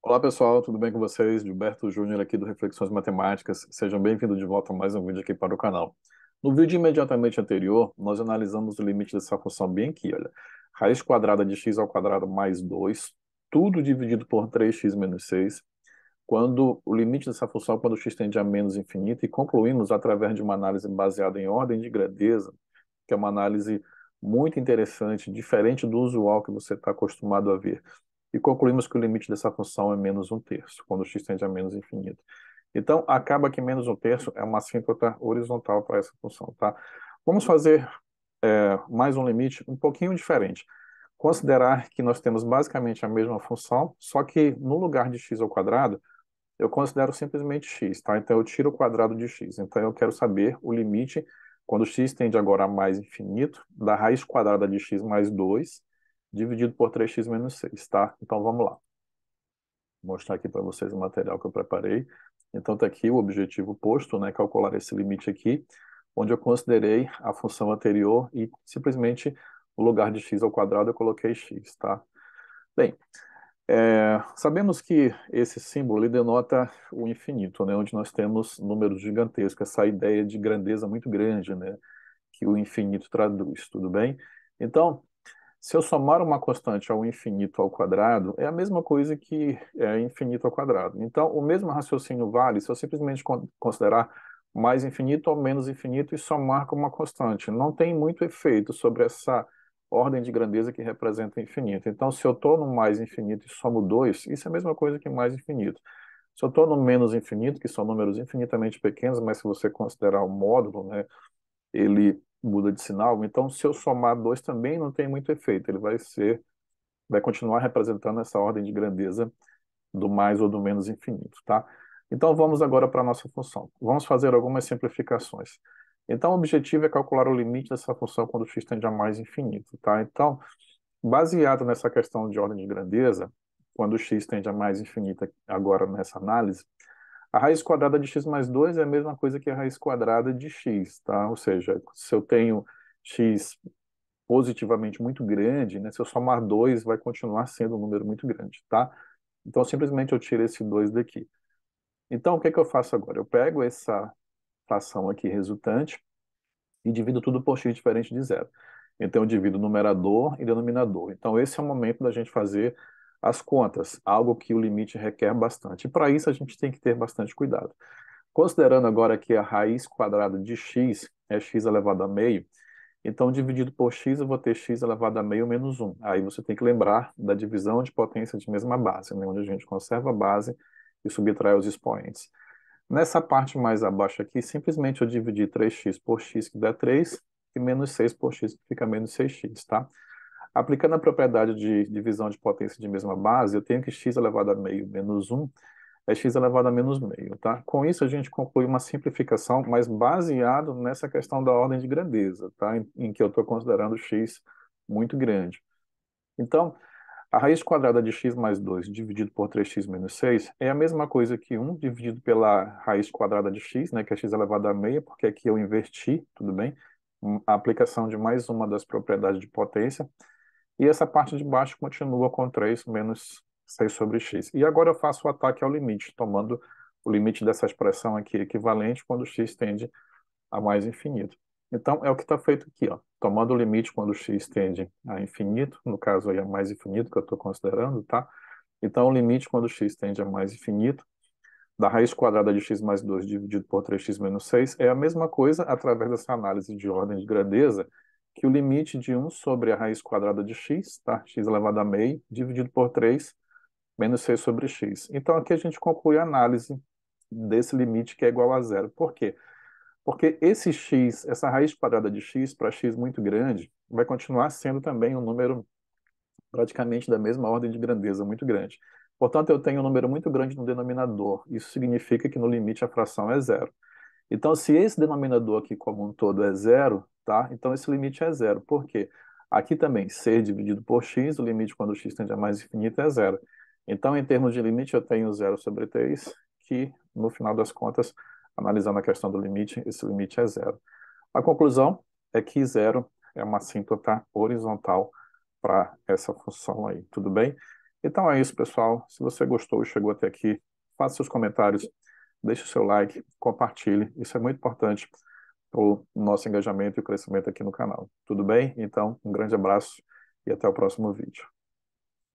Olá pessoal, tudo bem com vocês? Gilberto Júnior aqui do Reflexões Matemáticas. Sejam bem-vindos de volta a mais um vídeo aqui para o canal. No vídeo imediatamente anterior, nós analisamos o limite dessa função bem aqui, olha. Raiz quadrada de x ao quadrado mais 2, tudo dividido por 3x menos 6, quando o limite dessa função quando x tende a menos infinito, e concluímos através de uma análise baseada em ordem de grandeza, que é uma análise muito interessante, diferente do usual que você está acostumado a ver. E concluímos que o limite dessa função é menos um terço, quando x tende a menos infinito. Então, acaba que menos um terço é uma assíntota horizontal para essa função, tá? Vamos fazer mais um limite um pouquinho diferente. Considerar que nós temos basicamente a mesma função, só que no lugar de x ao quadrado, eu considero simplesmente x, tá? Então, eu tiro o quadrado de x. Então, eu quero saber o limite, quando x tende agora a mais infinito, da raiz quadrada de x mais 2, dividido por 3x menos 6, tá? Então, vamos lá. Vou mostrar aqui para vocês o material que eu preparei. Então, está aqui o objetivo posto, né? Calcular esse limite aqui, onde eu considerei a função anterior e simplesmente no lugar de x ao quadrado eu coloquei x, tá? Bem, sabemos que esse símbolo ele denota o infinito, né, onde nós temos números gigantescos, essa ideia de grandeza muito grande, né, que o infinito traduz, tudo bem? Então, se eu somar uma constante ao infinito ao quadrado, é a mesma coisa que infinito ao quadrado. Então, o mesmo raciocínio vale se eu simplesmente considerar mais infinito ou menos infinito e somar com uma constante. Não tem muito efeito sobre essa ordem de grandeza que representa infinito. Então, se eu estou no mais infinito e somo 2, isso é a mesma coisa que mais infinito. Se eu estou no menos infinito, que são números infinitamente pequenos, mas se você considerar o módulo, né, ele muda de sinal. Então, se eu somar 2 também não tem muito efeito. Ele vai continuar representando essa ordem de grandeza do mais ou do menos infinito, tá? Então, vamos agora para a nossa função. Vamos fazer algumas simplificações. Então, o objetivo é calcular o limite dessa função quando x tende a mais infinito, tá? Então, baseado nessa questão de ordem de grandeza, quando x tende a mais infinita agora nessa análise, a raiz quadrada de x mais 2 é a mesma coisa que a raiz quadrada de x, tá? Ou seja, se eu tenho x positivamente muito grande, né, se eu somar 2, vai continuar sendo um número muito grande, tá? Então, simplesmente eu tiro esse 2 daqui. Então, o que é que eu faço agora? Eu pego essa fração aqui resultante e divido tudo por x diferente de zero. Então, eu divido numerador e denominador. Então, esse é o momento da gente fazer as contas, algo que o limite requer bastante. E para isso, a gente tem que ter bastante cuidado. Considerando agora que a raiz quadrada de x é x elevado a meio, então, dividido por x, eu vou ter x elevado a meio menos 1. Aí você tem que lembrar da divisão de potência de mesma base, né, onde a gente conserva a base e subtrai os expoentes. Nessa parte mais abaixo aqui, simplesmente eu dividi 3x por x, que dá 3, e menos 6 por x, que fica menos 6x, tá? Aplicando a propriedade de divisão de potência de mesma base, eu tenho que x elevado a meio menos 1 é x elevado a menos meio, tá? Com isso, a gente conclui uma simplificação, mas baseado nessa questão da ordem de grandeza, tá? Em que eu estou considerando x muito grande. Então, a raiz quadrada de x mais 2 dividido por 3x menos 6 é a mesma coisa que 1 dividido pela raiz quadrada de x, né, que é x elevado a meio, porque aqui eu inverti, tudo bem? A aplicação de mais uma das propriedades de potência. E essa parte de baixo continua com 3 menos 6 sobre x. E agora eu faço o ataque ao limite, tomando o limite dessa expressão aqui equivalente quando x tende a mais infinito. Então, é o que está feito aqui, ó. Tomando o limite quando x tende a infinito, no caso aí a mais infinito que eu estou considerando, tá? Então, o limite quando x tende a mais infinito, da raiz quadrada de x mais 2 dividido por 3x menos 6 é a mesma coisa, através dessa análise de ordem de grandeza, que o limite de 1 sobre a raiz quadrada de x, tá? X elevado a meio, dividido por 3 menos 6 sobre x. Então, aqui a gente conclui a análise desse limite que é igual a zero. Por quê? Porque esse x, essa raiz quadrada de x para x muito grande, vai continuar sendo também um número praticamente da mesma ordem de grandeza, muito grande. Portanto, eu tenho um número muito grande no denominador. Isso significa que no limite a fração é zero. Então, se esse denominador aqui como um todo é zero, tá? Então esse limite é zero. Por quê? Aqui também, c dividido por x, o limite quando x tende a mais infinito é zero. Então, em termos de limite, eu tenho zero sobre 3, que no final das contas, analisando a questão do limite, esse limite é zero. A conclusão é que zero é uma assíntota horizontal para essa função aí, tudo bem? Então é isso, pessoal. Se você gostou e chegou até aqui, faça seus comentários, deixe o seu like, compartilhe. Isso é muito importante para o nosso engajamento e crescimento aqui no canal. Tudo bem? Então, um grande abraço e até o próximo vídeo.